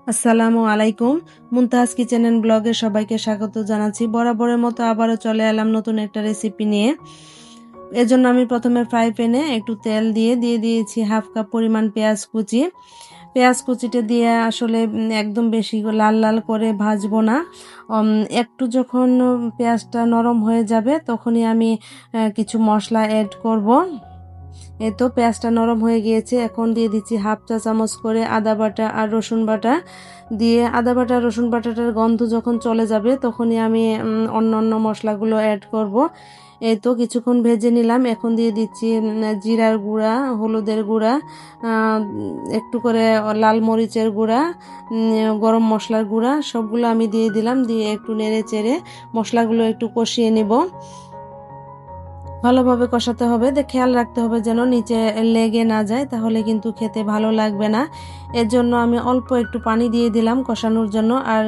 আসসালামু আলাইকুম। মুনতাহাজ kitchen and ব্লগে সবাইকে স্বাগত জানাচ্ছি। বরাবরের মতো আবারও চলে এলাম নতুন একটা রেসিপি নিয়ে। এজন্য আমি প্রথমে ফ্রাই প্যানে একটু তেল দিয়ে দিয়েছি হাফ কাপ পরিমাণ পেঁয়াজ কুচি। পেঁয়াজ কুচিটা দিয়ে আসলে একদম বেশি লাল লাল করে ভাজবো না। একটু যখন পেঁয়াজটা নরম হয়ে যাবে তখনই আমি কিছু মশলা অ্যাড করব। এই তো পেঁয়াজটা নরম হয়ে গিয়েছে। এখন দিয়ে দিচ্ছি হাফ চা চামচ করে আদা বাটা আর রসুন বাটা। দিয়ে আদা বাটা রসুন বাটাটার গন্ধ যখন চলে যাবে তখনই আমি অন্য মশলাগুলো অ্যাড করব। এই তো কিছুক্ষণ ভেজে নিলাম। এখন দিয়ে দিচ্ছি জিরার গুঁড়া, হলুদের গুঁড়া, একটু করে লাল মরিচের গুঁড়া, গরম মশলার গুঁড়া সবগুলো আমি দিয়ে দিলাম। দিয়ে একটু নেড়ে চেড়ে মশলাগুলো একটু কষিয়ে নেব। ভালোভাবে কষাতে হবে, খেয়াল রাখতে হবে যেন নিচে লেগে না যায়, তাহলে কিন্তু খেতে ভালো লাগবে না। এর জন্য আমি অল্প একটু পানি দিয়ে দিলাম কষানোর জন্য, আর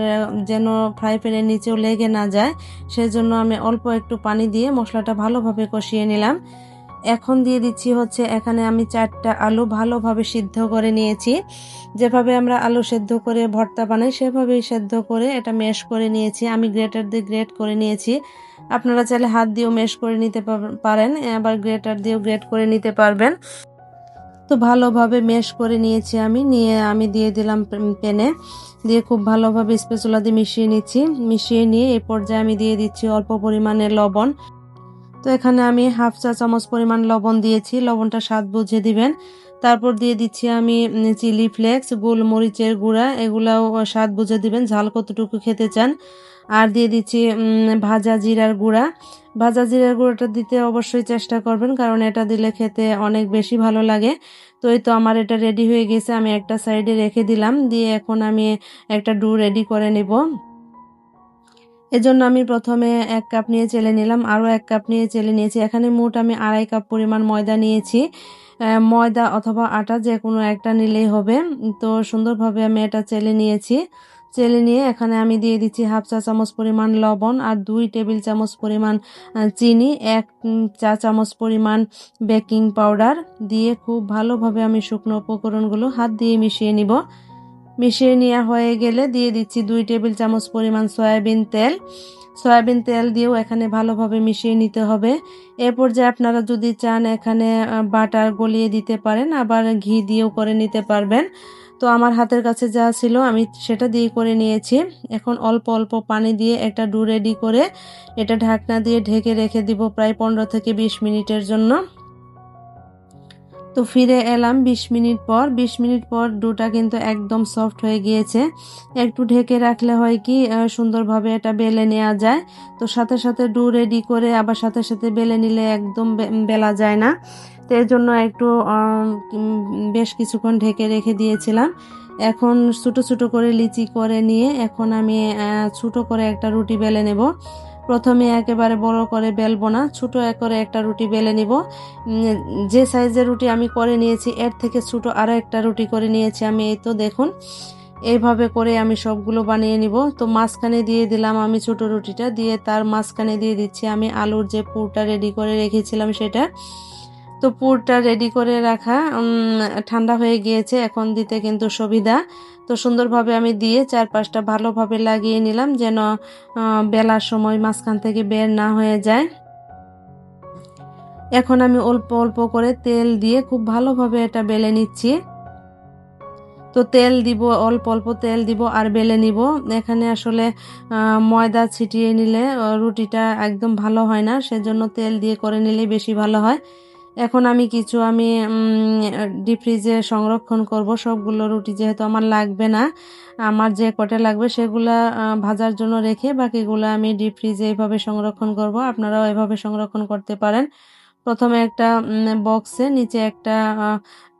যেন ফ্রাই প্যানের নিচেও লেগে না যায় সেজন্য আমি অল্প একটু পানি দিয়ে মশলাটা ভালোভাবে কষিয়ে নিলাম। এখন দিয়ে দিচ্ছি হচ্ছে এখানে আমি 4টা আলু ভালোভাবে সিদ্ধ করে নিয়েছি। যেভাবে আমরা আলু সেদ্ধ করে ভর্তা বানাই সেভাবেই সেদ্ধ করে এটা ম্যাশ করে নিয়েছি। আমি গ্রেটার দিয়ে গ্রেট করে নিয়েছি। আপনারা চাইলে হাত দিয়েও ম্যাশ করে নিতে পারেন, আবার গ্রেটার দিয়েও গ্রেট করে নিতে পারবেন। তো ভালোভাবে ম্যাশ করে নিয়েছি আমি দিয়ে দিলাম প্যানে। দিয়ে খুব ভালোভাবে স্প্যাচুলা দিয়ে মিশিয়ে নিচ্ছি। মিশিয়ে নিয়ে এই পর্যায়ে আমি দিয়ে দিচ্ছি অল্প পরিমাণে লবণ। তো এখানে আমি হাফ চা চামচ পরিমাণ লবণ দিয়েছি, লবণটা স্বাদ বুঝে দিবেন। তারপর দিয়ে দিচ্ছি আমি চিলি ফ্লেক্স, গোলমরিচের গুঁড়া, এগুলাও স্বাদ বুঝে দিবেন ঝাল কতটুকু খেতে চান। আর দিয়ে দিচ্ছি ভাজা জিরার গুঁড়া। ভাজা জিরার গুঁড়োটা দিতে অবশ্যই চেষ্টা করবেন, কারণ এটা দিলে খেতে অনেক বেশি ভালো লাগে। তো এই তো আমার এটা রেডি হয়ে গেছে, আমি একটা সাইডে রেখে দিলাম। দিয়ে এখন আমি একটা ডো রেডি করে নেব। এজন্য আমি প্রথমে 1 কাপ নিয়ে চেলে নিলাম, আরও 1 কাপ নিয়ে চেলে নিয়েছি। এখানে মোট আমি 2.5 কাপ পরিমাণ ময়দা নিয়েছি। ময়দা অথবা আটা যে কোনো একটা নিলেই হবে। তো সুন্দরভাবে আমি এটা চেলে নিয়েছি। চেলে নিয়ে এখানে আমি দিয়ে দিচ্ছি হাফ চা চামচ পরিমাণ লবণ আর 2 টেবিল চামচ পরিমাণ চিনি, 1 চা চামচ পরিমাণ বেকিং পাউডার দিয়ে খুব ভালোভাবে আমি শুকনো উপকরণগুলো হাত দিয়ে মিশিয়ে নিব। মিশিয়ে নেওয়া হয়ে গেলে দিয়ে দিচ্ছি 2 টেবিল চামচ পরিমাণ সয়াবিন তেল। সয়াবিন তেল দিয়েও এখানে ভালোভাবে মিশিয়ে নিতে হবে। এ পর্যায়ে আপনারা যদি চান এখানে বাটার গলিয়ে দিতে পারেন, আবার ঘি দিয়েও করে নিতে পারবেন। তো আমার হাতের কাছে যা ছিল আমি সেটা দিয়ে করে নিয়েছি। এখন অল্প অল্প পানি দিয়ে একটা ডো রেডি করে এটা ঢাকনা দিয়ে ঢেকে রেখে দিব প্রায় 15 থেকে 20 মিনিটের জন্য। তো ফিরে এলাম 20 মিনিট পর। 20 মিনিট পর ডোটা কিন্তু একদম সফট হয়ে গিয়েছে। একটু ঢেকে রাখলে হয় কি সুন্দরভাবে এটা বেলে নেওয়া যায়। তো সাথে সাথে ডো রেডি করে আবার সাথে সাথে বেলে নিলে একদম বেলা যায় না। তো এর জন্য একটু বেশ কিছুক্ষণ ঢেকে রেখে দিয়েছিলাম। এখন ছোটো ছোটো করে লিচি করে নিয়ে এখন আমি ছোটো করে একটা রুটি বেলে নেব। প্রথমে একেবারে বড় করে বেলবো না, ছোটো করে একটা রুটি বেলে নিব। যে সাইজের রুটি আমি করে নিয়েছি এর থেকে ছোট আরও একটা রুটি করে নিয়েছি আমি। এই তো দেখুন, এইভাবে করে আমি সবগুলো বানিয়ে নিব। তো মাঝখানে দিয়ে দিলাম আমি ছোট রুটিটা, দিয়ে তার মাঝখানে দিয়ে দিচ্ছি আমি আলুর যে পুরটা রেডি করে রেখেছিলাম সেটা। তো পুরটা রেডি করে রাখা ঠান্ডা হয়ে গিয়েছে, এখন দিতে কিন্তু সুবিধা। তো সুন্দরভাবে আমি দিয়ে চারপাশটা ভালোভাবে লাগিয়ে নিলাম যেন বেলার সময় মাঝখান থেকে বের না হয়ে যায়। এখন আমি অল্প অল্প করে তেল দিয়ে খুব ভালোভাবে এটা বেলে নিচ্ছি। তো তেল দিব, অল্প অল্প তেল দিব আর বেলে নিব। এখানে আসলে ময়দা ছিটিয়ে নিলে রুটিটা একদম ভালো হয় না, সেজন্য তেল দিয়ে করে নিলে বেশি ভালো হয়। এখন আমি ডিপ ফ্রিজে সংরক্ষণ করব সবগুলো রুটি, যেহেতু আমার লাগবে না। আমার যে কটা লাগবে সেগুলা ভাজার জন্য রেখে বাকিগুলো আমি ডিপ ফ্রিজে এইভাবে সংরক্ষণ করব। আপনারাও এভাবে সংরক্ষণ করতে পারেন। প্রথমে একটা বক্সে নিচে একটা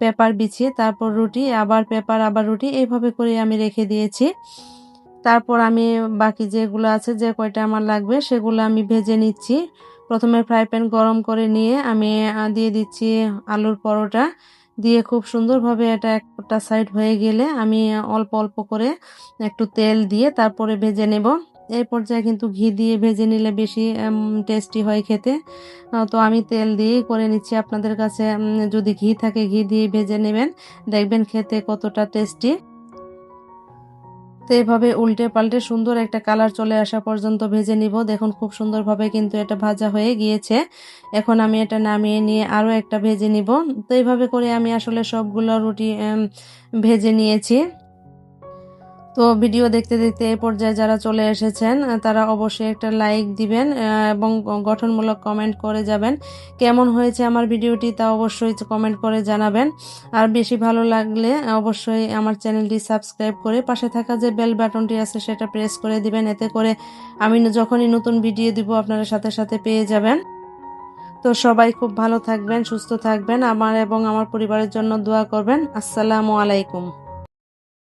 পেপার বিছিয়ে তারপর রুটি, আবার পেপার, আবার রুটি, এইভাবে করে আমি রেখে দিয়েছি। তারপর আমি বাকি যেগুলো আছে যে কয়টা আমার লাগবে সেগুলো আমি ভেজে নিচ্ছি। প্রথমে ফ্রাই প্যান গরম করে নিয়ে আমি দিয়ে দিচ্ছি আলুর পরোটা। দিয়ে খুব সুন্দরভাবে এটা একটা সাইড হয়ে গেলে আমি অল্প অল্প করে একটু তেল দিয়ে তারপরে ভেজে নেব। এই পর্যায়ে কিন্তু ঘি দিয়ে ভেজে নিলে বেশি টেস্টি হয় খেতে। তো আমি তেল দিয়েই করে নিচ্ছি। আপনাদের কাছে যদি ঘি থাকে ঘি দিয়ে ভেজে নেবেন, দেখবেন খেতে কতটা টেস্টি। তো এভাবে উল্টে পাল্টে সুন্দর একটা কালার চলে আসা পর্যন্ত ভেজে নিব। দেখুন খুব সুন্দরভাবে কিন্তু এটা ভাজা হয়ে গিয়েছে। এখন আমি এটা নামিয়ে নিয়ে আরও একটা ভেজে নিব। তো এইভাবে করে আমি আসলে সবগুলো রুটি ভেজে নিয়েছি। তো ভিডিও দেখতে দেখতে এ পর্যায়ে যারা চলে এসেছেন তারা অবশ্যই একটা লাইক দিবেন এবং গঠনমূলক কমেন্ট করে যাবেন। কেমন হয়েছে আমার ভিডিওটি তা অবশ্যই কমেন্ট করে জানাবেন। আর বেশি ভালো লাগলে অবশ্যই আমার চ্যানেলটি সাবস্ক্রাইব করে পাশে থাকা যে বেল বাটনটি আছে সেটা প্রেস করে দিবেন। এতে করে আমি যখনই নতুন ভিডিও দিব আপনারা সাথে সাথে পেয়ে যাবেন। তো সবাই খুব ভালো থাকবেন, সুস্থ থাকবেন। আমার এবং আমার পরিবারের জন্য দোয়া করবেন। আসসালামু আলাইকুম।